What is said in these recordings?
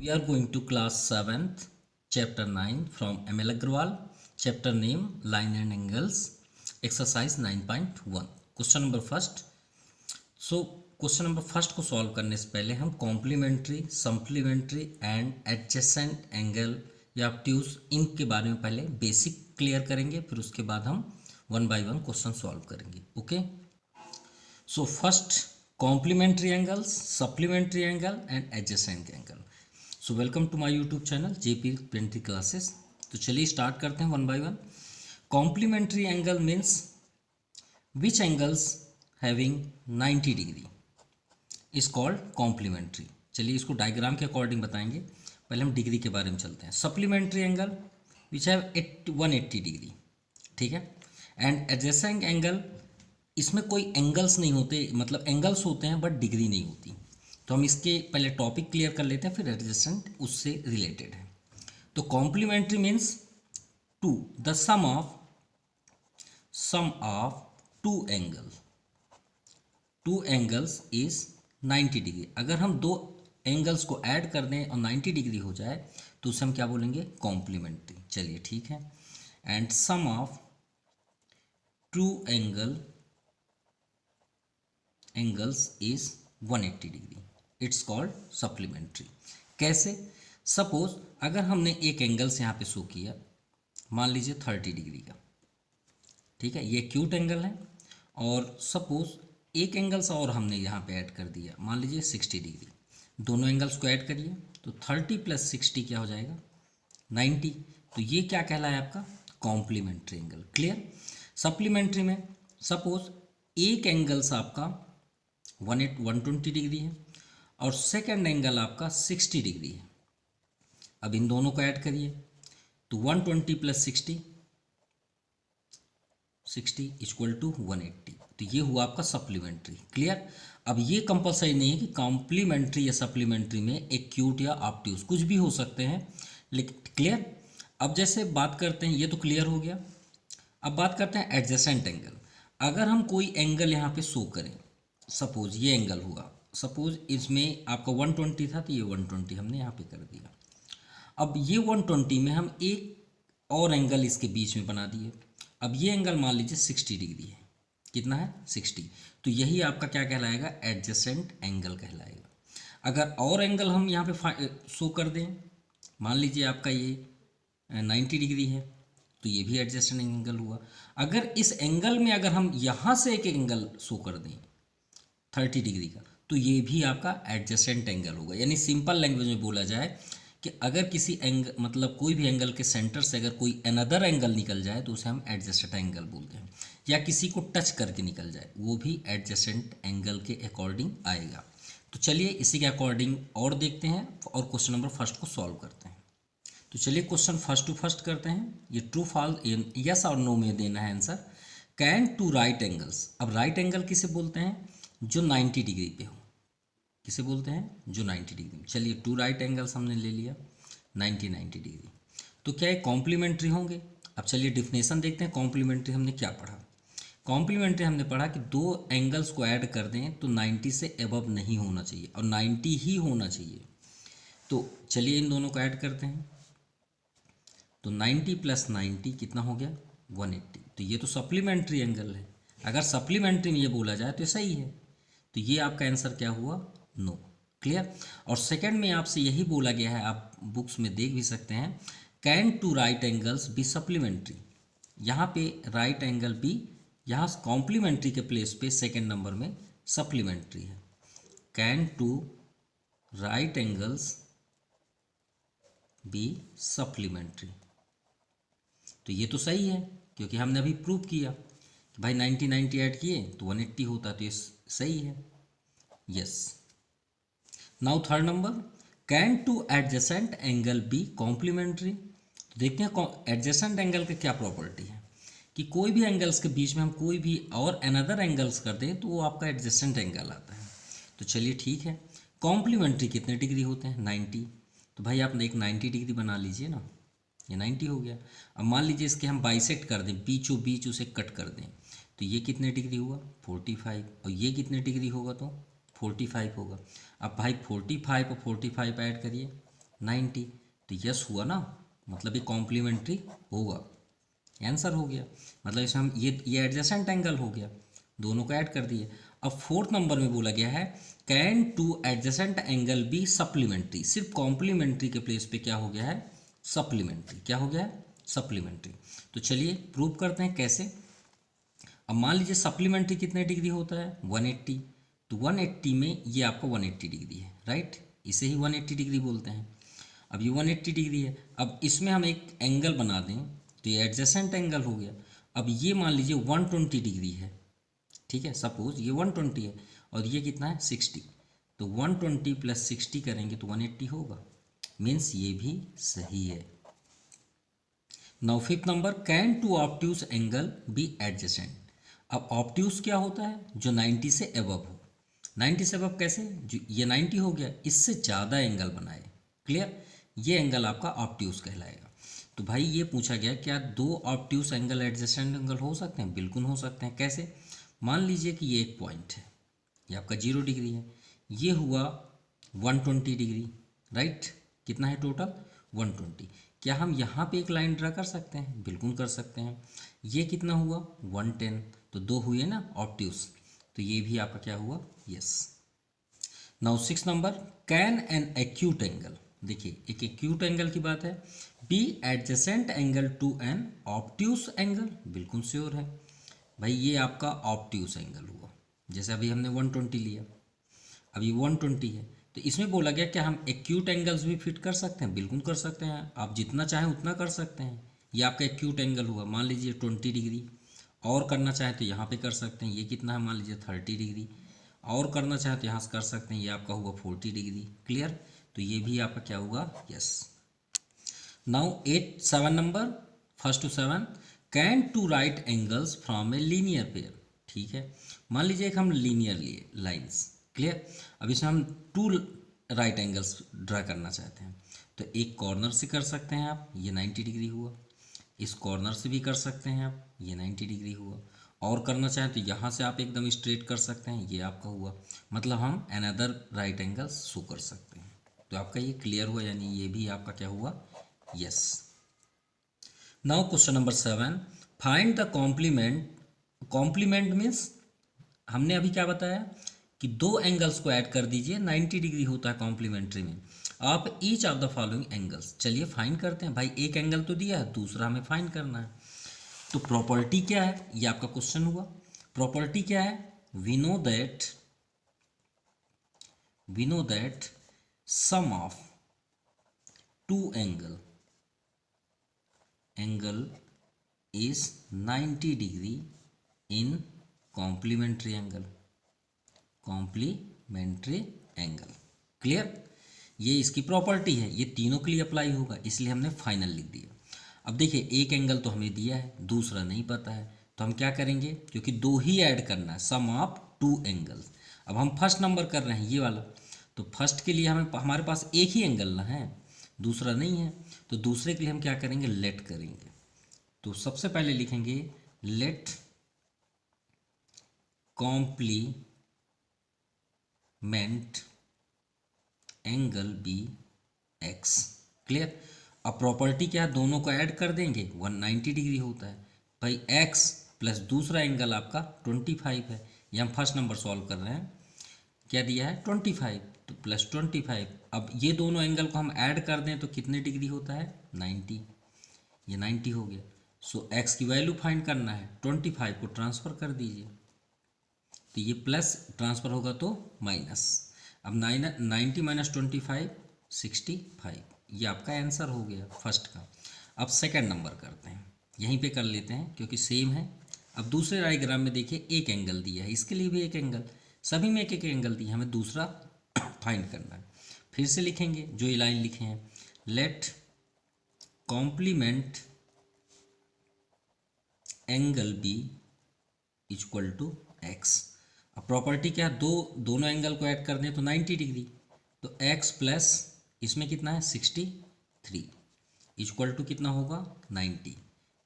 We are going to class 7th, chapter 9 from ML Agrawal, chapter name line and angles, exercise 9.1. Question number first. So question number first को solve करने से पहले हम complementary, supplementary and adjacent angle या obtuse इनके बारे में पहले बेसिक क्लियर करेंगे, फिर उसके बाद हम one by one question solve करेंगे. Okay, so first complementary angles, supplementary angle and adjacent angle. So welcome to my YouTube channel JP printing classes. तो चलिए स्टार्ट करते हैं one by one. Complementary angle means which angles having 90 degree is called complementary. चलिए इसको diagram के according बताएंगे. पहले हम डिग्री के बारे में चलते हैं. Supplementary angle which have 180 degree, ठीक है. एंड एडजेसेंट एंगल, इसमें कोई एंगल्स नहीं होते, मतलब एंगल्स होते हैं बट डिग्री नहीं होती. तो हम इसके पहले टॉपिक क्लियर कर लेते हैं, फिर एडजेसेंट उससे रिलेटेड है. तो complementary means to the sum of two angles is 90 degree. अगर हम दो एंगल्स को ऐड कर दें और 90 डिग्री हो जाए तो उसे हम क्या बोलेंगे, कॉम्प्लीमेंट्री. चलिए ठीक है. And sum of two angles is 180 degree, it's called supplementary. कैसे? सपोज अगर हमने एक एंगल से यहाँ पे शो किया, मान लीजिए 30 डिग्री का, ठीक है, ये एक्यूट एंगल है. और सपोज एक एंगल्स और हमने यहाँ पे ऐड कर दिया, मान लीजिए 60 डिग्री. दोनों एंगल्स को ऐड करिए तो 30 + 60 क्या हो जाएगा, 90. तो ये क्या कहलाया आपका, कॉम्प्लीमेंट्री एंगल. क्लियर. सप्लीमेंट्री में सपोज एक एंगल्स आपका 120 डिग्री है और सेकेंड एंगल आपका 60 डिग्री है. अब इन दोनों को ऐड करिए तो 120 + 60 इक्वल टू 180. तो ये हुआ आपका सप्लीमेंट्री. क्लियर. अब ये कंपलसरी नहीं है कि कॉम्प्लीमेंट्री या सप्लीमेंट्री में एक्यूट या ऑब्ट्यूज कुछ भी हो सकते हैं, लेकिन क्लियर. अब जैसे बात करते हैं, ये तो क्लियर हो गया. अब बात करते हैं एडजेसेंट एंगल. अगर हम कोई एंगल यहाँ पे शो करें, सपोज ये एंगल हुआ, सपोज इसमें आपका 120 था तो ये 120 हमने यहाँ पे कर दिया. अब ये 120 में हम एक और एंगल इसके बीच में बना दिए. अब ये एंगल मान लीजिए 60 डिग्री है. कितना है, 60. तो यही आपका क्या कहलाएगा, एडजेसेंट एंगल कहलाएगा. अगर और एंगल हम यहाँ पे शो कर दें, मान लीजिए आपका ये 90 डिग्री है, तो ये भी एडजेसेंट एंगल हुआ. अगर इस एंगल में अगर हम यहाँ से एक एंगल शो कर दें 30 डिग्री का, तो ये भी आपका एडजेसेंट एंगल होगा. यानी सिंपल लैंग्वेज में बोला जाए कि अगर किसी एंगल, मतलब कोई भी एंगल के सेंटर से अगर कोई अनदर एंगल निकल जाए तो उसे हम एडजेसेंट एंगल बोलते हैं. या किसी को टच करके निकल जाए, वो भी एडजेसेंट एंगल के अकॉर्डिंग आएगा. तो चलिए इसी के अकॉर्डिंग और देखते हैं और क्वेश्चन नंबर फर्स्ट को सॉल्व करते हैं. तो चलिए क्वेश्चन फर्स्ट टू फर्स्ट करते हैं. ये ट्रू फॉल्स, यस और नो में देना है answer. Can two right angles. अब राइट एंगल किसे बोलते हैं, जो 90 डिग्री पे हो. किसे बोलते हैं, जो 90 डिग्री. चलिए टू राइट एंगल्स हमने ले लिया 90 डिग्री. तो क्या ये कॉम्प्लीमेंट्री होंगे. अब चलिए डिफिनेशन देखते हैं. कॉम्प्लीमेंट्री हमने क्या पढ़ा, कॉम्प्लीमेंट्री हमने पढ़ा कि दो एंगल्स को ऐड कर दें तो 90 से एबव नहीं होना चाहिए और 90 ही होना चाहिए. तो चलिए इन दोनों को ऐड करते हैं. तो 90 + 90 कितना हो गया, 180. तो ये तो सप्लीमेंट्री एंगल है. अगर सप्लीमेंट्री में ये बोला जाए तो सही है. तो ये आपका आंसर क्या हुआ, नो. क्लियर. और सेकंड में आपसे यही बोला गया है, आप बुक्स में देख भी सकते हैं, can two right angles be supplementary. यहाँ पे राइट एंगल भी, यहाँ कॉम्प्लीमेंट्री के प्लेस पे सेकंड नंबर में सप्लीमेंट्री है. Can two right angles be supplementary. तो ये तो सही है क्योंकि हमने अभी प्रूव किया कि भाई 90 ऐड किए तो 180 होता. तो ये सही है. Yes. Now third number, can two adjacent angle be complementary. देखते हैं एडजेसेंट एंगल की क्या प्रॉपर्टी है, कि कोई भी एंगल्स के बीच में हम कोई भी और अनदर एंगल्स कर दें तो वो आपका एडजेसेंट एंगल आता है. तो चलिए ठीक है. कॉम्प्लीमेंट्री कितने डिग्री होते हैं, 90. तो भाई आप एक 90 डिग्री बना लीजिए ना, ये 90 हो गया. अब मान लीजिए इसके हम बाइसेक्ट कर दें, बीचों बीच उसे कट कर दें, तो ये कितने डिग्री हुआ, 45. और ये कितने डिग्री होगा, तो 45 होगा. अब भाई 45 और 45 ऐड करिए 90। तो यस हुआ ना, मतलब ये कॉम्प्लीमेंट्री होगा, आंसर हो गया। मतलब इसमें हम ये एडजेसेंट एंगल हो गया, दोनों को ऐड कर दिए। अब फोर्थ नंबर में बोला गया है can two adjacent angle be supplementary. सिर्फ कॉम्प्लीमेंट्री के प्लेस पे क्या हो गया है, सप्लीमेंट्री। क्या हो गया है, सप्लीमेंट्री। तो चलिए प्रूव करते हैं कैसे। अब मान लीजिए सप्लीमेंट्री कितने डिग्री होता है, 180। तो 180 में ये आपका 180 डिग्री है, राइट, इसे ही 180 डिग्री बोलते हैं। अब ये 180 डिग्री है, अब इसमें हम एक एंगल बना दें तो ये एडजेसेंट एंगल हो गया। अब ये मान लीजिए 120 डिग्री है, ठीक है, सपोज ये 120 है और ये कितना है 60। तो 120 प्लस 60 करेंगे तो 180 होगा, मीन्स ये भी सही है। Now fifth number, can two obtuse angle be adjacent. अब ऑब्ट्यूज क्या होता है, जो 90 से एबव हो। 90 से एबव कैसे, जो ये 90 हो गया, इससे ज़्यादा एंगल बनाए, क्लियर, ये एंगल आपका ऑब्ट्यूज कहलाएगा। तो भाई ये पूछा गया क्या दो ऑब्ट्यूज एंगल एडजेसेंट एंगल हो सकते हैं, बिल्कुल हो सकते हैं। कैसे, मान लीजिए कि ये एक पॉइंट है, ये आपका 0 डिग्री है, ये हुआ 120 डिग्री, राइट, कितना है टोटल 120। क्या हम यहाँ पे एक लाइन ड्रा कर सकते हैं, बिल्कुल कर सकते हैं। ये कितना हुआ 110, तो दो हुए ना ऑब्ट्यूज, तो ये भी आपका क्या हुआ, yes. Now six number, can an acute angle. देखिए एक एक्यूट एंगल की बात है, be adjacent angle to an obtuse angle, बिल्कुल श्योर है भाई, ये आपका ऑब्ट्यूज एंगल हुआ। जैसे अभी हमने 120 लिया, अभी 120 है, तो इसमें बोला गया कि हम एक्यूट एंगल्स भी फिट कर सकते हैं, बिल्कुल कर सकते हैं, आप जितना चाहें उतना कर सकते हैं। ये आपका एक्यूट एंगल हुआ, मान लीजिए 20 डिग्री, और करना चाहें तो यहाँ पे कर सकते हैं। ये कितना है, मान लीजिए 30 डिग्री, और करना चाहें तो यहाँ से कर सकते हैं। ये आपका हुआ 40 डिग्री, क्लियर, तो ये भी आपका क्या होगा, yes. Now 7 number, first two 7, can two right angles from a linear pair. ठीक है, मान लीजिए एक हम लीनियर लिए लाइंस, क्लियर। अब इसमें हम टू राइट एंगल्स ड्रा करना चाहते हैं, तो एक कॉर्नर से कर सकते हैं आप, ये 90 डिग्री हुआ। इस कॉर्नर से भी कर सकते हैं आप, ये 90 डिग्री हुआ। और करना चाहें तो यहाँ से आप एकदम स्ट्रेट कर सकते हैं, ये आपका हुआ। मतलब हम अनदर राइट एंगल शो कर सकते हैं। तो आपका ये क्लियर हुआ, यानी ये भी आपका क्या हुआ, yes. Now question number 7, find the complement. Complement means हमने अभी क्या बताया कि दो एंगल्स को ऐड कर दीजिए, 90 डिग्री होता है कॉम्प्लीमेंट्री में। आप each of the following angles, चलिए फाइंड करते हैं। भाई एक एंगल तो दिया है, दूसरा हमें फाइंड करना है। तो प्रॉपर्टी क्या है, ये आपका क्वेश्चन हुआ। प्रॉपर्टी क्या है, we know that sum of two angle is 90 degree in complementary angle, clear. ये इसकी प्रॉपर्टी है, ये तीनों के लिए अप्लाई होगा, इसलिए हमने फाइनल लिख दिया। अब देखिए एक एंगल तो हमें दिया है, दूसरा नहीं पता है, तो हम क्या करेंगे, क्योंकि दो ही ऐड करना है, सम ऑफ टू एंगल्स। अब हम फर्स्ट नंबर कर रहे हैं ये वाला, तो फर्स्ट के लिए हमारे पास एक ही एंगल ना है, दूसरा नहीं है। तो दूसरे के लिए हम क्या करेंगे, लेट करेंगे। तो सबसे पहले लिखेंगे let complement angle be x, clear. अब प्रॉपर्टी क्या है, दोनों को ऐड कर देंगे, 190 डिग्री होता है भाई, एक्स प्लस दूसरा एंगल आपका 25 है। ये हम फर्स्ट नंबर सॉल्व कर रहे हैं, क्या दिया है 25, तो प्लस 25। अब ये दोनों एंगल को हम ऐड कर दें तो कितने डिग्री होता है, 90, ये 90 हो गया। सो एक्स की वैल्यू फाइंड करना है, 25 को ट्रांसफ़र कर दीजिए, तो ये प्लस ट्रांसफ़र होगा तो माइनस। अब 90 माइनस 25 65, ये आपका आंसर हो गया फर्स्ट का। अब सेकंड नंबर करते हैं, यहीं पे कर लेते हैं क्योंकि सेम है। अब दूसरे डायग्राम में देखिए एक एंगल दिया है, इसके लिए भी एक एंगल, सभी में एक एक एंगल दिया, हमें दूसरा फाइंड करना है। फिर से लिखेंगे जो ये लाइन लिखे हैं, let complement angle be equal to x. अब प्रॉपर्टी क्या है, दोनों एंगल को ऐड कर दें तो 90 डिग्री, तो x प्लस इसमें कितना है 63 इक्वल टू कितना होगा 90।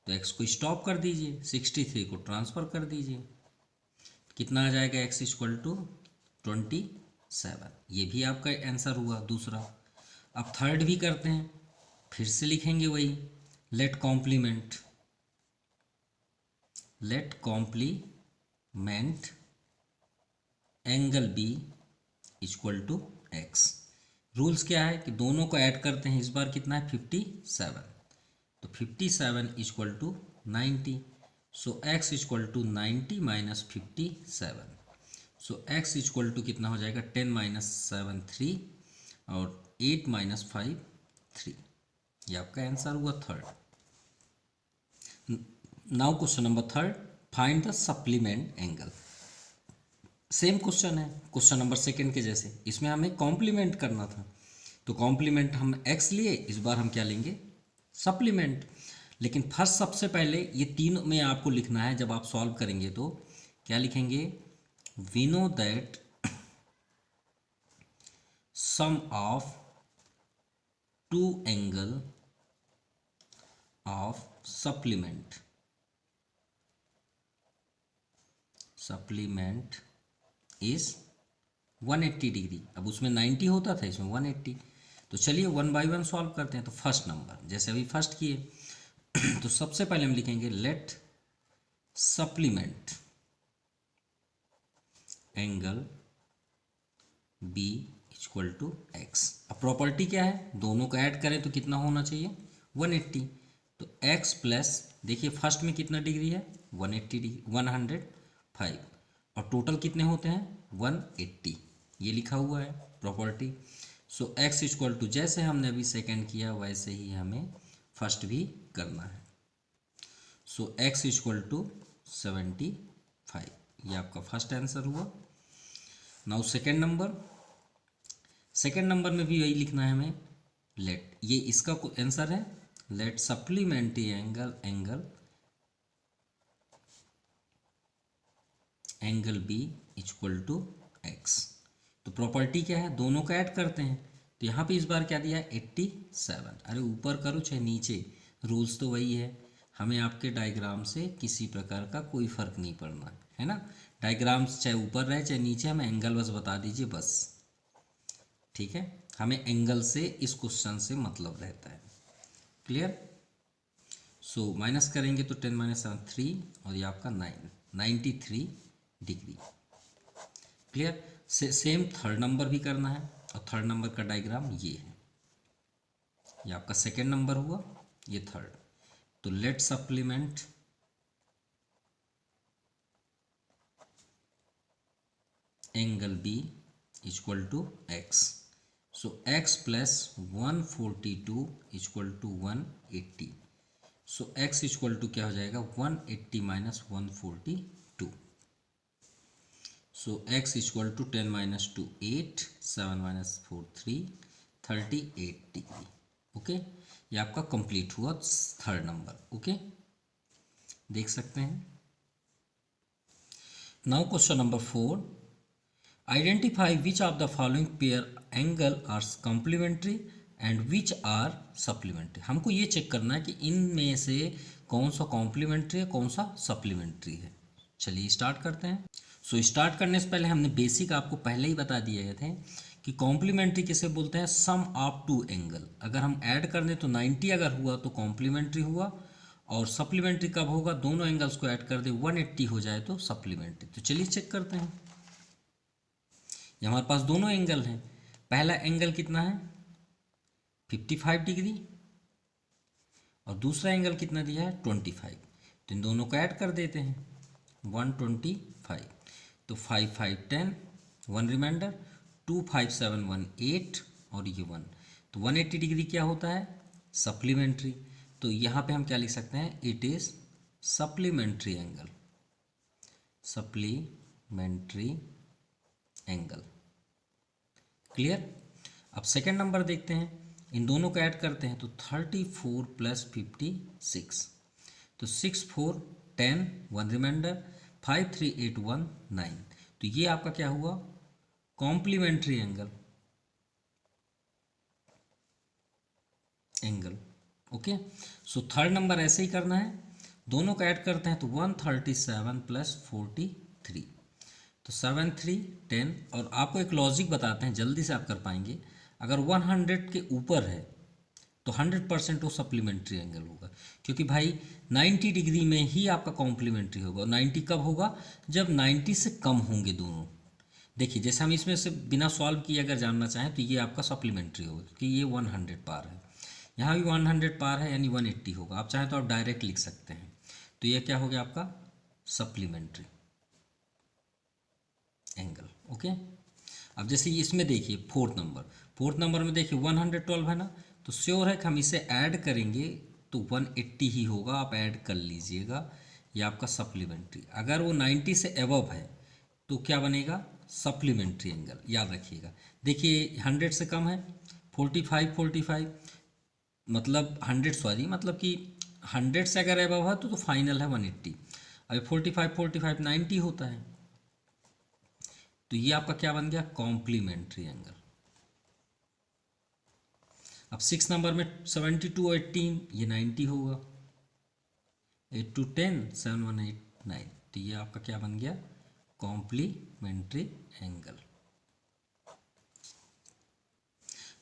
तो x को स्टॉप कर दीजिए, 63 को ट्रांसफ़र कर दीजिए, कितना आ जाएगा x इक्वल टू 27। ये भी आपका आंसर हुआ दूसरा। अब थर्ड भी करते हैं, फिर से लिखेंगे वही, let complement angle be equal to x. Rules क्या है कि दोनों को ऐड करते हैं, इस बार कितना है 57, तो 57 equal to 90, so x equal to 90 minus 57, so x equal to कितना हो जाएगा 10 माइनस 7 3 और 8 माइनस 5 3, ये आपका आंसर हुआ third. Now question number third, find the supplement angle. Same question है क्वेश्चन नंबर सेकंड के जैसे, इसमें हमें कॉम्प्लीमेंट करना था, तो कॉम्प्लीमेंट हम एक्स लिए, इस बार हम क्या लेंगे सप्लीमेंट। लेकिन फर्स्ट सबसे पहले ये तीन में आपको लिखना है, जब आप सॉल्व करेंगे तो क्या लिखेंगे, we know that sum of two angle of supplement is 180 degree. अब उसमें 90 होता था, इसमें 180। तो चलिए वन बाय वन सॉल्व करते हैं। तो फर्स्ट नंबर जैसे अभी फर्स्ट किए तो सबसे पहले हम लिखेंगे let supplement angle be equal to x. अब प्रॉपर्टी क्या है, दोनों को ऐड करें तो कितना होना चाहिए 180, तो x प्लस देखिए फर्स्ट में कितना डिग्री है 180 डिग्री 105, और टोटल कितने होते हैं 180, ये लिखा हुआ है property. So x equal to जैसे हमने अभी सेकंड किया वैसे ही हमें फर्स्ट भी करना है। सो x इक्वल टू 75, ये आपका फर्स्ट आंसर हुआ। नाउ सेकेंड नंबर में भी वही लिखना है हमें, लेट, ये इसका आंसर है, let supplementary angle be equal to x. तो प्रॉपर्टी क्या है, दोनों का ऐड करते हैं, तो यहाँ पे इस बार क्या दिया है 87। अरे ऊपर करो चाहे नीचे, रूल्स तो वही है, हमें आपके डायग्राम से किसी प्रकार का कोई फर्क नहीं पड़ना है ना। डायग्राम्स चाहे ऊपर रहे चाहे नीचे, हमें एंगल बस बता दीजिए बस, ठीक है। हमें एंगल से इस क्वेश्चन से मतलब रहता है, क्लियर। सो माइनस करेंगे तो 10 माइनस 7 3, और ये आपका 93 degree, clear. Same third number भी करना है, और थर्ड नंबर का डायग्राम ये है, ये आपका सेकेंड नंबर हुआ, ये थर्ड। तो let supplement angle be equal to x. So x plus 142 equal to 180, so x equal to क्या हो जाएगा 180 minus 142, so x equal to 10 minus 2 8 7 minus 4 3 38 degree. Okay, ये आपका कंप्लीट हुआ थर्ड नंबर। ओके, देख सकते हैं। Now question number 4, identify which of the following pair angle are complementary and which are supplementary. हमको ये चेक करना है कि इनमें से कौन सा कॉम्प्लीमेंट्री है कौन सा सप्लीमेंट्री है। चलिए स्टार्ट करते हैं। सो स्टार्ट करने से पहले हमने बेसिक आपको पहले ही बता दिए थे कि कॉम्प्लीमेंट्री किसे बोलते हैं, सम ऑफ टू एंगल। अगर हम ऐड कर दें तो 90 अगर हुआ तो कॉम्प्लीमेंट्री हुआ, और सप्लीमेंट्री कब होगा, दोनों एंगल्स को ऐड कर दे 180 हो जाए तो सप्लीमेंट्री। तो चलिए चेक करते हैं। ये हमारे पास दोनों एंगल हैं। पहला एंगल कितना है 55 डिग्री, और दूसरा एंगल कितना दिया है 25। तो इन दोनों को ऐड कर देते हैं 125, तो 5 5 10, 1 रिमाइंडर, 2 5 7 1 8, और ये 1, तो 180 डिग्री क्या होता है सप्लीमेंट्री। तो यहाँ पे हम क्या लिख सकते हैं, it is supplementary angle, clear. अब सेकेंड नंबर देखते हैं, इन दोनों को ऐड करते हैं तो 34 प्लस 56, तो 6 4 10, 1 रिमाइंडर, 5 3 8 1 9, तो ये आपका क्या हुआ complementary angle. Okay, so third number ऐसे ही करना है, दोनों को ऐड करते हैं तो 137 प्लस 43, तो 7 3 10। और आपको एक लॉजिक बताते हैं, जल्दी से आप कर पाएंगे। अगर 100 के ऊपर है तो 100% वो सप्लीमेंट्री एंगल होगा, क्योंकि भाई 90 डिग्री में ही आपका कॉम्प्लीमेंट्री होगा। और 90 कब होगा? जब 90 से कम होंगे दोनों। देखिए जैसे हम इसमें से बिना सॉल्व किए अगर जानना चाहें तो ये आपका सप्लीमेंट्री होगा, क्योंकि ये 100 पार है, यहाँ भी 100 पार है, यानी 180 होगा। आप चाहें तो आप डायरेक्ट लिख सकते हैं। तो ये क्या हो गया आपका? Supplementary angle. ओके। अब जैसे इसमें देखिए फोर्थ नंबर में देखिए 112 है ना, तो श्योर है कि हम इसे ऐड करेंगे तो 180 ही होगा, आप ऐड कर लीजिएगा। ये आपका सप्लीमेंट्री। अगर वो 90 से एबव है तो क्या बनेगा? सप्लीमेंट्री एंगल, याद रखिएगा। देखिए 100 से कम है 45 मतलब 100, सॉरी, मतलब कि 100 से अगर एबव है तो फाइनल है 180। अभी 45 90 होता है, तो ये आपका क्या बन गया? Complementary angle. अब 6 नंबर में 72 और 18, ये 90 होगा। 8 to 10 7 1 8 9, तो ये आपका क्या बन गया? Complementary angle.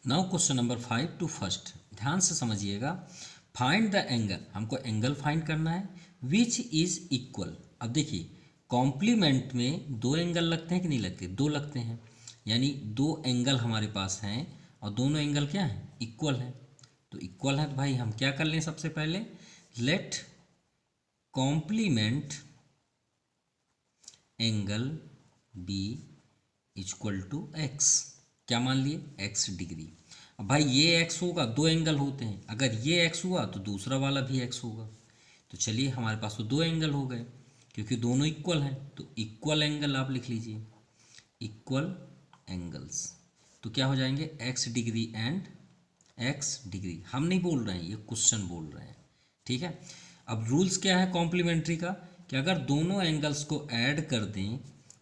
Now question number 5 two first, ध्यान से समझिएगा। फाइंड द एंगल, हमको एंगल फाइंड करना है विच इज इक्वल। अब देखिए कॉम्प्लीमेंट में दो एंगल लगते हैं कि नहीं लगते? दो लगते हैं, यानी दो एंगल हमारे पास हैं और दोनों एंगल क्या हैं? इक्वल हैं। तो इक्वल है तो भाई हम क्या कर लें? सबसे पहले let complement angle be equal to x. क्या मान लिए? X degree. अब भाई ये एक्स होगा, दो एंगल होते हैं, अगर ये एक्स हुआ तो दूसरा वाला भी एक्स होगा। तो चलिए हमारे पास तो दो एंगल हो गए, क्योंकि दोनों इक्वल हैं। तो इक्वल एंगल आप लिख लीजिए, इक्वल एंगल्स। तो क्या हो जाएंगे? X degree and x degree. हम नहीं बोल रहे हैं, ये क्वेश्चन बोल रहे हैं, ठीक है। अब रूल्स क्या है कॉम्प्लीमेंट्री का, कि अगर दोनों एंगल्स को ऐड कर दें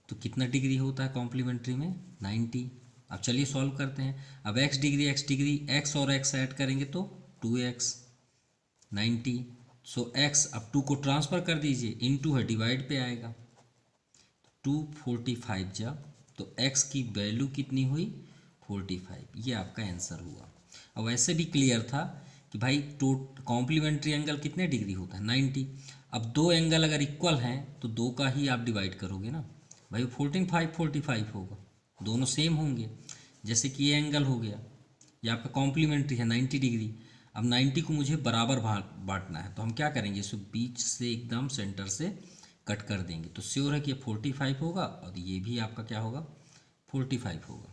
तो कितना डिग्री होता है कॉम्प्लीमेंट्री में? 90। अब चलिए सॉल्व करते हैं। अब एक्स डिग्री एक्स और एक्स ऐड करेंगे तो 2x 90। सो एक्स, अब 2 को ट्रांसफ़र कर दीजिए, इनटू है डिवाइड पे आएगा, 245 जा, तो x की वैल्यू कितनी हुई? 45। ये आपका आंसर हुआ। अब वैसे भी क्लियर था कि भाई कॉम्प्लीमेंट्री एंगल कितने डिग्री होता है? 90। अब दो एंगल अगर इक्वल हैं तो दो का ही आप डिवाइड करोगे ना भाई, 45 होगा, दोनों सेम होंगे। जैसे कि ये एंगल हो गया, ये आपका कॉम्प्लीमेंट्री है 90 डिग्री। अब 90 को मुझे बराबर बांटना है, तो हम क्या करेंगे? इसको बीच से एकदम सेंटर से कट कर देंगे, तो श्योर है कि ये 45 होगा और ये भी आपका क्या होगा? 45 होगा।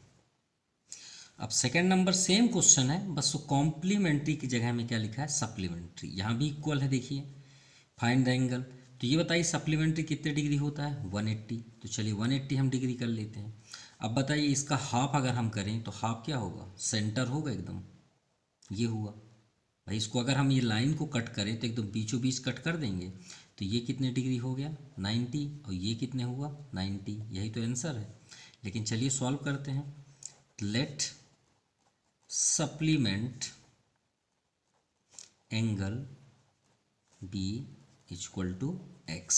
अब सेकेंड नंबर सेम क्वेश्चन है, बस वो कॉम्प्लीमेंट्री की जगह में क्या लिखा है? सप्लीमेंट्री। यहाँ भी इक्वल है, देखिए फाइंड द एंगल। तो ये बताइए सप्लीमेंट्री कितने डिग्री होता है? 180। तो चलिए 180 हम डिग्री कर लेते हैं। अब बताइए इसका हाफ अगर हम करें तो हाफ क्या होगा? सेंटर होगा एकदम, ये हुआ। भाई इसको अगर हम ये लाइन को कट करें तो एकदम बीचों बीच कट कर देंगे, तो ये कितने डिग्री हो गया? 90। और ये कितने हुआ? 90। यही तो आंसर है। लेकिन चलिए सॉल्व करते हैं। Let supplement angle be equal to x.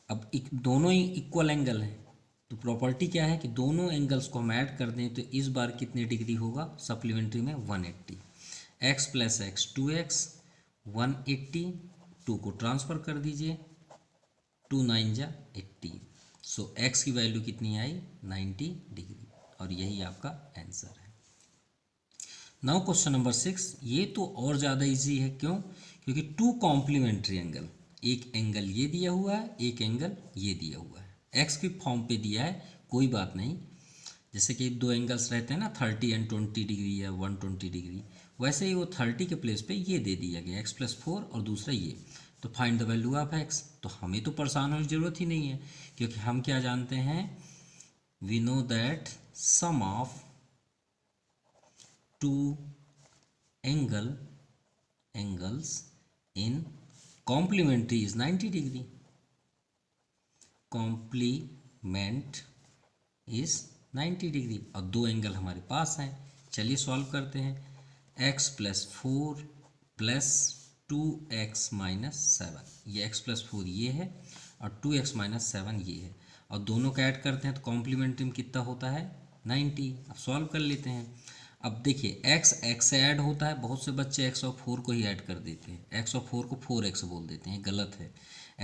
अब दोनों ही इक्वल एंगल हैं, तो प्रॉपर्टी क्या है कि दोनों एंगल्स को हम ऐड कर दें तो इस बार कितने डिग्री होगा सप्लीमेंट्री में? 180। एक्स प्लस एक्स 2x 180, 2 को ट्रांसफ़र कर दीजिए, 2 9 जा 80। सो x की वैल्यू कितनी आई? 90 डिग्री। और यही आपका आंसर है। नाउ क्वेश्चन नंबर 6, ये तो और ज़्यादा इजी है। क्यों? क्योंकि टू कॉम्प्लीमेंट्री एंगल, एक एंगल ये दिया हुआ है, एक एंगल ये दिया हुआ है, x की फॉर्म पे दिया है, कोई बात नहीं। जैसे कि दो एंगल्स रहते हैं ना 30 एंड 20 डिग्री या 120 डिग्री, वैसे ही वो 30 के प्लेस पे ये दे दिया गया x+4 और दूसरा ये। तो find the value of x। तो हमें तो परेशान होने की ज़रूरत ही नहीं है, क्योंकि हम क्या जानते हैं? We know that sum of two angles in complementary is 90 degree. Complement is 90 degree और दो एंगल हमारे पास हैं। चलिए सॉल्व करते हैं। x+4 प्लस 2x माइनस 7, ये x+4 ये है और 2x माइनस 7 ये है, और दोनों का ऐड करते हैं तो कॉम्प्लीमेंट्री में कितना होता है? 90। अब सॉल्व कर लेते हैं। अब देखिए x से ऐड होता है, बहुत से बच्चे x और 4 को ही ऐड कर देते हैं, x और 4 को 4x बोल देते हैं, गलत है।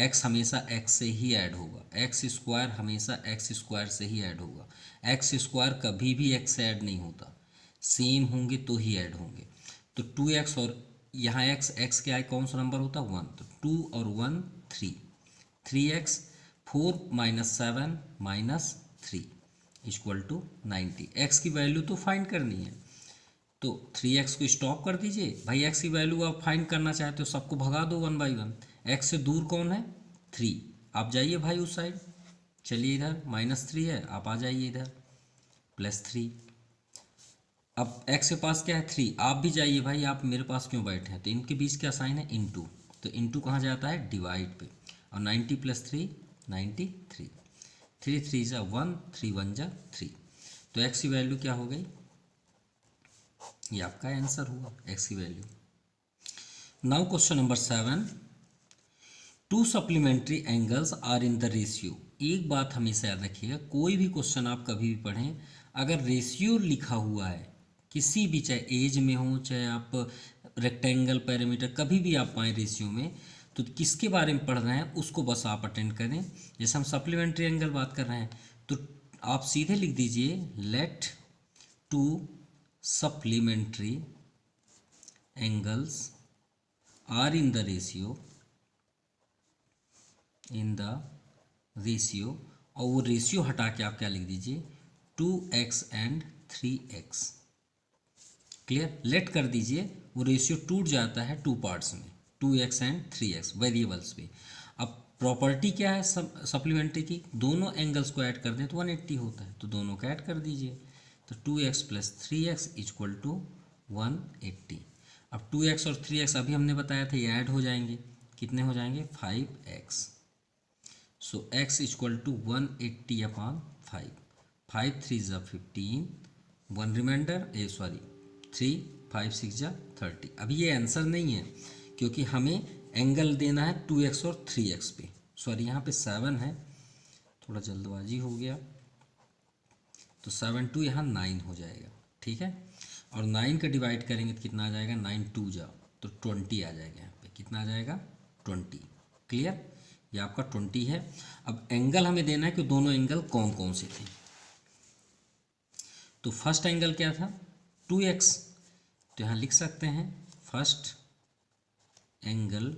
x हमेशा x से ही ऐड होगा, x स्क्वायर हमेशा x स्क्वायर से ही ऐड होगा, x स्क्वायर कभी भी x से ऐड नहीं होता, सेम होंगे तो ही ऐड होंगे। तो 2x और यहाँ x क्या है, कौन सा नंबर होता है 1, तो 2 और 1 3, 3x 4 minus 7 minus 3 equal to 90। x की वैल्यू तो फाइंड करनी है, तो 3x को स्टॉप कर दीजिए भाई, x की वैल्यू आप फाइंड करना चाहते हो सबको भगा दो 1 बाई 1। x से दूर कौन है 3, आप जाइए भाई उस साइड, चलिए इधर -3 है, आप आ जाइए इधर +3। अब x के पास क्या है 3, आप भी जाइए भाई, आप मेरे पास क्यों बैठे हैं, तो इनके बीच क्या साइन है इनटू, तो इनटू कहाँ जाता है डिवाइड पे, और 90 + 3 93, 3 3 जा 1, 3 1 जा 3, तो x की वैल्यू क्या हो गई, ये आपका आंसर हुआ x की value. Now question number 7, two supplementary angles are in the ratio. एक बात हमेशा याद रखिएगा, कोई भी क्वेश्चन आप कभी भी पढ़ें, अगर रेशियो लिखा हुआ है किसी भी, चाहे एज में हो चाहे आप रेक्टेंगल पैरामीटर कभी भी आप पाएँ रेशियो में, तो किसके बारे में पढ़ रहे हैं उसको बस आप अटेंड करें। जैसे हम सप्लीमेंट्री एंगल बात कर रहे हैं तो आप सीधे लिख दीजिए let two supplementary angles are in the ratio, और वो रेशियो हटा के आप क्या लिख दीजिए 2x and 3x। Clear, late कर दीजिए, वो रेशियो टूट जाता है 2 पार्ट्स में, 2x एंड 3x वेरिएबल्स पे। अब प्रॉपर्टी क्या है सप्लीमेंट्री की, दोनों एंगल्स को ऐड कर दें तो 180 होता है, तो दोनों को ऐड कर दीजिए, तो 2x + 3x इक्वल टू 180। अब 2x और 3x अभी हमने बताया था ये ऐड हो जाएंगे, कितने हो जाएंगे 5x, so x equal to 180/5, 5 3 ज़ा 15, 1 रिमाइंडर 3 5 6 ज़ा 30। अभी ये आंसर नहीं है क्योंकि हमें एंगल देना है 2x और 3x पे, सॉरी यहाँ पे 7 है, थोड़ा जल्दबाजी हो गया, तो 7 2 यहाँ 9 हो जाएगा, ठीक है, और 9 का डिवाइड करेंगे तो कितना आ जाएगा 9 2 जा तो 20 आ जाएगा, यहाँ पे कितना आ जाएगा 20। क्लियर, ये आपका 20 है। अब एंगल हमें देना है कि दोनों एंगल कौन कौन से थे, तो फर्स्ट एंगल क्या था 2x, तो यहाँ लिख सकते हैं फर्स्ट एंगल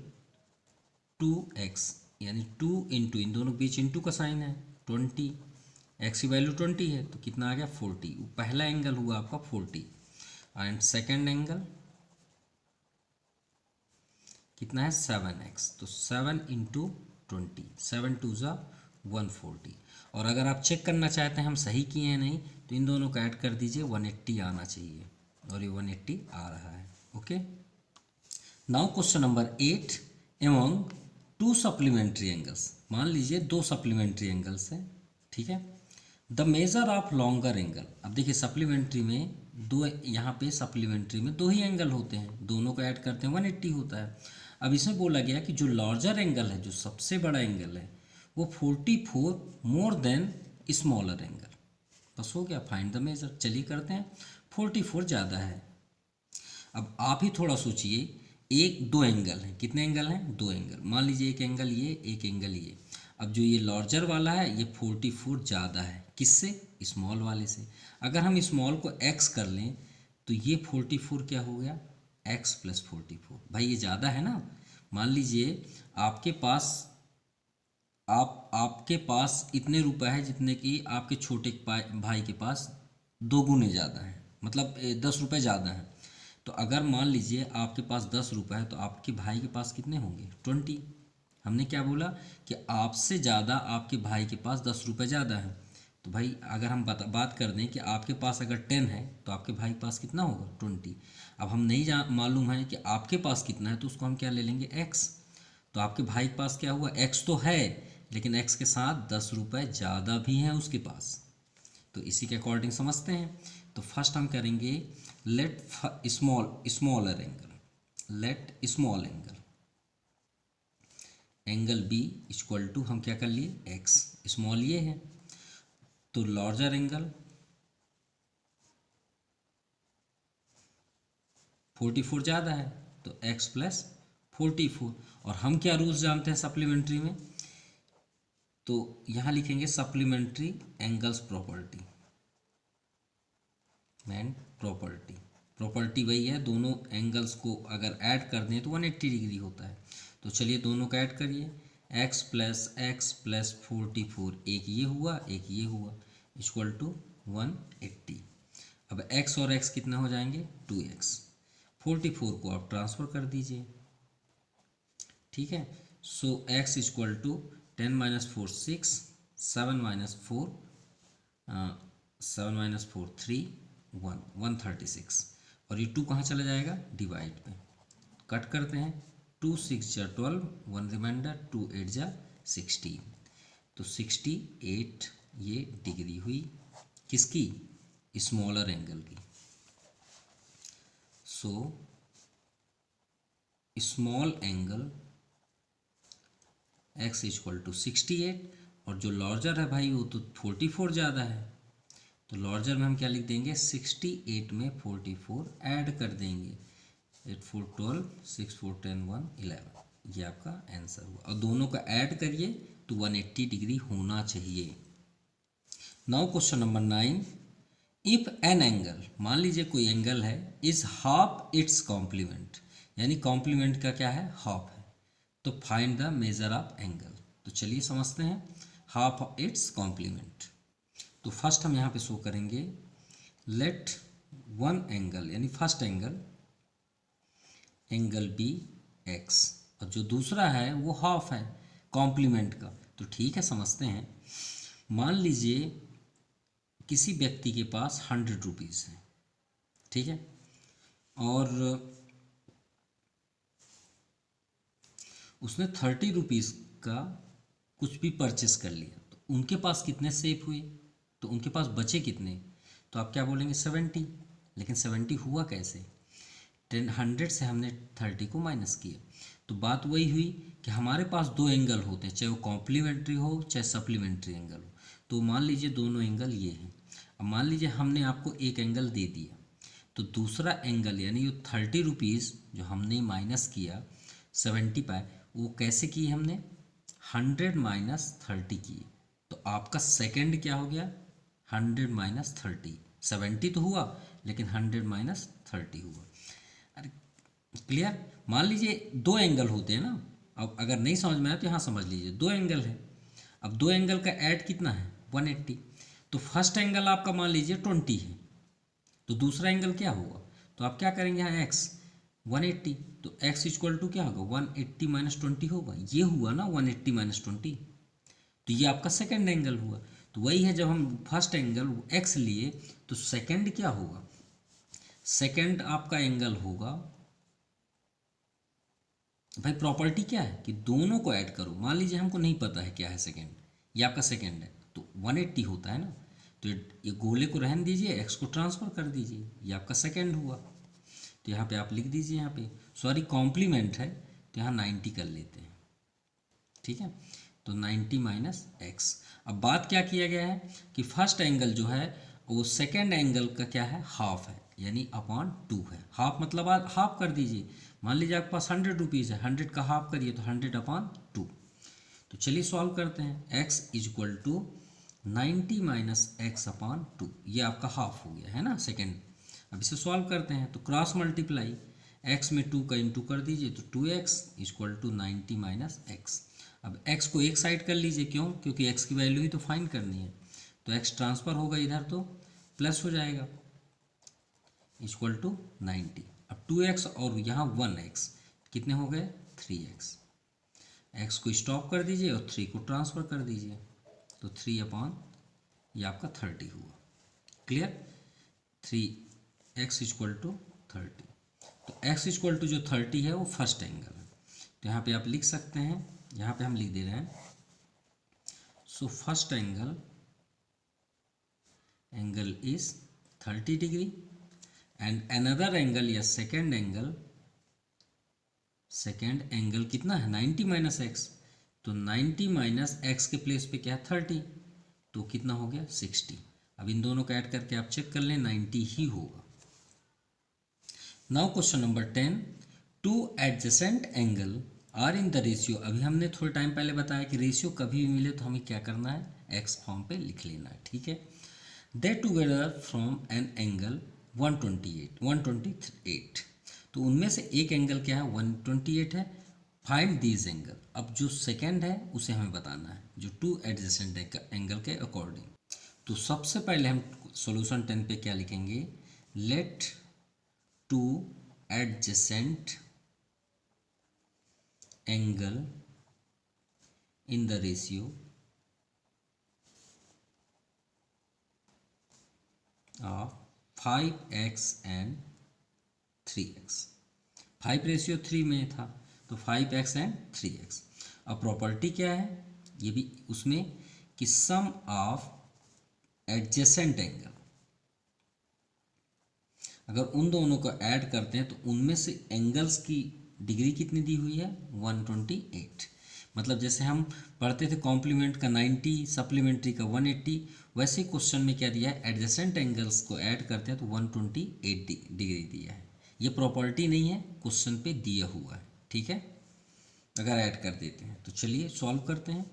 2x, यानी 2 इंटू, इन दोनों के बीच इंटू का साइन है 20, x की वैल्यू 20 है तो कितना आ गया 40, वो पहला एंगल हुआ आपका 40। एंड सेकेंड एंगल कितना है 7x, तो 7 इंटू 20, 7 2 ज़ा 140। और अगर आप चेक करना चाहते हैं हम सही किए हैं नहीं, तो इन दोनों को ऐड कर दीजिए 180 आना चाहिए, और ये 180 आ रहा है। Okay, now question number 8, among to supplementary angles, मान लीजिए दो सप्लीमेंट्री एंगल्स हैं, ठीक है, the measure of longer angle. अब देखिए सप्लीमेंट्री में दो, यहाँ पे सप्लीमेंट्री में दो ही एंगल होते हैं, दोनों को ऐड करते हैं 180 होता है। अब इसमें बोला गया कि जो लार्जर एंगल है, जो सबसे बड़ा एंगल है, वो 44 मोर देन स्मॉलर एंगल। बस हो गया, फाइंड द मेजर, चलिए करते हैं। 44 ज़्यादा है। अब आप ही थोड़ा सोचिए, एक दो एंगल हैं, कितने एंगल हैं, दो एंगल, मान लीजिए एक एंगल ये एक एंगल ये। अब जो ये लार्जर वाला है ये 44 ज़्यादा है, किससे, स्मॉल वाले से। अगर हम स्मॉल को x कर लें तो ये 44 क्या हो गया x + 44, भाई ये ज़्यादा है ना। मान लीजिए आपके पास आपके पास इतने रुपए है जितने कि आपके छोटे भाई के पास 2 गुने ज़्यादा है, मतलब 10 रुपये ज़्यादा हैं। तो अगर मान लीजिए आपके पास 10 रुपये है तो आपके भाई के पास कितने होंगे 20। हमने क्या बोला कि आपसे ज़्यादा आपके भाई के पास 10 रुपये ज़्यादा है, तो भाई अगर हम बात कर दें कि आपके पास अगर 10 है तो आपके भाई के पास कितना होगा 20। अब हम नहीं मालूम है कि आपके पास कितना है, तो उसको हम क्या ले लेंगे x। तो आपके भाई के पास क्या हुआ x तो है, लेकिन x के साथ 10 रुपये ज़्यादा भी हैं उसके पास, तो इसी के अकॉर्डिंग समझते हैं। तो फर्स्ट हम करेंगे let smaller angle, let small angle be equal to, हम क्या कर लिए x, स्मॉल ये है, तो लार्जर एंगल 44 ज़्यादा है तो x प्लस 44। और हम क्या रूल्स जानते हैं सप्लीमेंट्री में, तो यहाँ लिखेंगे सप्लीमेंट्री एंगल्स प्रॉपर्टी। प्रॉपर्टी वही है, दोनों एंगल्स को अगर ऐड कर दें तो 180 डिग्री होता है। तो चलिए दोनों का ऐड करिए, x प्लस 44, एक ये हुआ एक ये हुआ, इक्वल टू 180। अब x और x कितना हो जाएंगे 2x। 44 को आप ट्रांसफ़र कर दीजिए, ठीक है। So x equal to 10 minus 4 6, 7 minus 4 3 1 136। और ये 2 कहाँ चला जाएगा डिवाइड पे, कट करते हैं। 2 6 जा 12, 1 रिमाइंडर, 2 8 जा 16, तो 68 ये डिग्री हुई किसकी, स्मॉलर एंगल की। So small angle x equal to 68, और जो लार्जर है भाई वो तो 44 ज़्यादा है, तो लार्जर में हम क्या लिख देंगे 68 में 44 ऐड कर देंगे। 8 4 12, 6 4 10 1 11, ये आपका आंसर हुआ। और दोनों का ऐड करिए तो 180 डिग्री होना चाहिए। Now question number 9, if an angle, मान लीजिए कोई एंगल है, इज हाफ इट्स कॉम्प्लीमेंट, यानी कॉम्प्लीमेंट का क्या है हाफ है, तो find the measure of angle. तो चलिए समझते हैं हाफ ऑफ इट्स कॉम्प्लीमेंट। तो फर्स्ट हम यहाँ पे शो करेंगे, लेट वन एंगल यानी फर्स्ट एंगल बी एक्स, और जो दूसरा है वो हाफ है कॉम्प्लीमेंट का। तो ठीक है समझते हैं, मान लीजिए किसी व्यक्ति के पास 100 रुपीज़ है, ठीक है, और उसने 30 रुपीज़ का कुछ भी परचेस कर लिया, तो उनके पास कितने सेव हुए, तो उनके पास बचे कितने, तो आप क्या बोलेंगे 70। लेकिन 70 हुआ कैसे, 100 से हमने 30 को माइनस किया। तो बात वही हुई कि हमारे पास दो एंगल होते हैं, चाहे वो कॉम्प्लीमेंट्री हो चाहे सप्लीमेंट्री एंगल हो। तो मान लीजिए दोनों एंगल ये हैं। अब मान लीजिए हमने आपको एक एंगल दे दिया, तो दूसरा एंगल यानी वो 30 रुपीज़ जो हमने माइनस किया 70 पाए, वो कैसे किए हमने 100 माइनस 30 किए। तो आपका सेकंड क्या हो गया 100 माइनस 30, 70 तो हुआ लेकिन 100 माइनस 30 हुआ। अरे क्लियर, मान लीजिए दो एंगल होते हैं ना, अब अगर नहीं समझ में आया तो यहाँ समझ लीजिए, दो एंगल है, अब दो एंगल का ऐड कितना है 180। तो फर्स्ट एंगल आपका मान लीजिए 20 है, तो दूसरा एंगल क्या होगा, तो आप क्या करेंगे यहाँ x 180, तो x इक्वल टू क्या होगा 180 माइनस 20 होगा, ये हुआ ना 180 माइनस 20, तो ये आपका सेकंड एंगल हुआ। तो वही है, जब हम फर्स्ट एंगल x लिए तो सेकंड क्या होगा, सेकंड आपका एंगल होगा, भाई प्रॉपर्टी क्या है कि दोनों को ऐड करो। मान लीजिए हमको नहीं पता है क्या है सेकंड, ये आपका सेकंड है तो 180 होता है ना, तो ये गोले को रहने दीजिए, x को ट्रांसफ़र कर दीजिए, ये आपका सेकंड हुआ। तो यहाँ पे आप लिख दीजिए, यहाँ पे सॉरी कॉम्प्लीमेंट है तो यहाँ 90 कर लेते हैं, ठीक है, तो 90 माइनस एक्स। अब बात क्या किया गया है कि फर्स्ट एंगल जो है वो सेकेंड एंगल का क्या है हाफ है, यानी अपॉन 2 है। हाफ मतलब आप हाफ कर दीजिए, मान लीजिए आपके पास 100 रुपीज़ है, 100 का हाफ करिए तो 100 अपॉन 2। तो चलिए सॉल्व करते हैं, x equal to 90 minus x upon 2, ये आपका हाफ हो गया है ना सेकेंड। अब इसे सॉल्व करते हैं तो क्रॉस मल्टीप्लाई, x में 2 का इंटू कर दीजिए तो 2x equal to 90 minus x. अब x को एक साइड कर लीजिए, क्यों, क्योंकि x की वैल्यू ही तो फाइंड करनी है, तो x ट्रांसफ़र होगा इधर तो प्लस हो जाएगा इक्वल टू 90। अब 2x और यहाँ 1x कितने हो गए 3x, x को स्टॉप कर दीजिए और 3 को ट्रांसफ़र कर दीजिए, तो 3 अपॉन ये आपका 30 हुआ। क्लियर, 3x इक्वल टू 30, तो x इक्वल टू जो 30 है वो फर्स्ट एंगल है, तो यहाँ पे आप लिख सकते हैं, यहाँ पे हम लिख दे रहे हैं, so first angle is 30 degree and another angle या सेकेंड एंगल कितना है 90 माइनस एक्स, तो 90 माइनस एक्स के प्लेस पे क्या है 30, तो कितना हो गया 60। अब इन दोनों का ऐड करके आप चेक कर लें 90 ही होगा। Now question number 10, two adjacent angle are in the ratio. अभी हमने थोड़े टाइम पहले बताया कि रेशियो कभी भी मिले तो हमें क्या करना है, एक्स फॉर्म पे लिख लेना है, ठीक है। दे टूगेदर फ्रॉम एन एंगल 128, तो उनमें से एक एंगल क्या है, 128 है। Find these angle. अब जो सेकेंड है उसे हमें बताना है, जो टू एडजेसेंट एंगल के अकॉर्डिंग। तो सबसे पहले हम सॉल्यूशन 10 पे क्या लिखेंगे, let two adjacent angle in the ratio of 5x and 3x। 5 ratio 3 में था तो 5x एंड 3x। अब प्रॉपर्टी क्या है, ये भी उसमें कि सम ऑफ एडजेसेंट एंगल, अगर उन दोनों को ऐड करते हैं तो उनमें से एंगल्स की डिग्री कितनी दी हुई है, 128। मतलब जैसे हम पढ़ते थे कॉम्प्लीमेंट का 90, सप्लीमेंट्री का 180, वैसे ही क्वेश्चन में क्या दिया है, एडजेसेंट एंगल्स को ऐड करते हैं तो 128 डिग्री दिया है। ये प्रॉपर्टी नहीं है, क्वेश्चन पे दिया हुआ है, ठीक है, अगर ऐड कर देते हैं तो। चलिए सॉल्व करते हैं।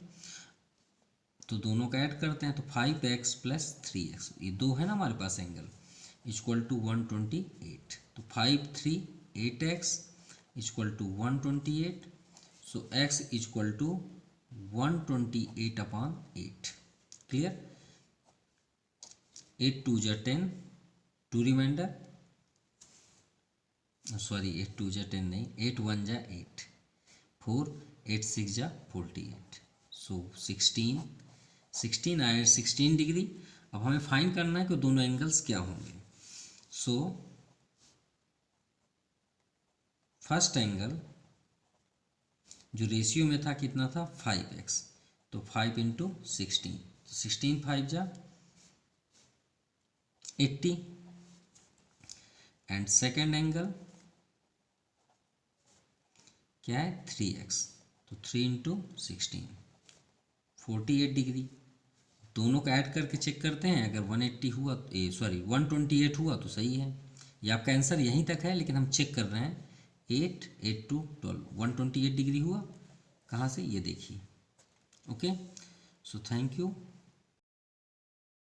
तो दोनों का ऐड करते हैं तो 5x प्लस 3x, ये दो है ना हमारे पास एंगल, इक्वल टू 128। तो 5 3 8x equal to 128। So x equal to 128/8। Clear. 8 2 जा 10, 2 रिमाइंडर, सॉरी 8 2 जा 10 नहीं, 8 1 जा 8, 4 8 6 जा 48। सो 16 आए 16 डिग्री। अब हमें फाइंड करना है कि दोनों एंगल्स क्या होंगे। सो फर्स्ट एंगल जो रेशियो में था कितना था, 5x, तो 5 इंटू 16, तो 16 5 जा 80। एंड सेकेंड एंगल क्या है, 3x, तो 3 इंटू 16 48 डिग्री। दोनों का ऐड करके चेक करते हैं, अगर 180 हुआ, सॉरी 128 हुआ तो सही है। ये आपका आंसर यहीं तक है, लेकिन हम चेक कर रहे हैं। 8 8 2 12, 128 डिग्री हुआ कहाँ से, ये देखिए। Okay, so thank you.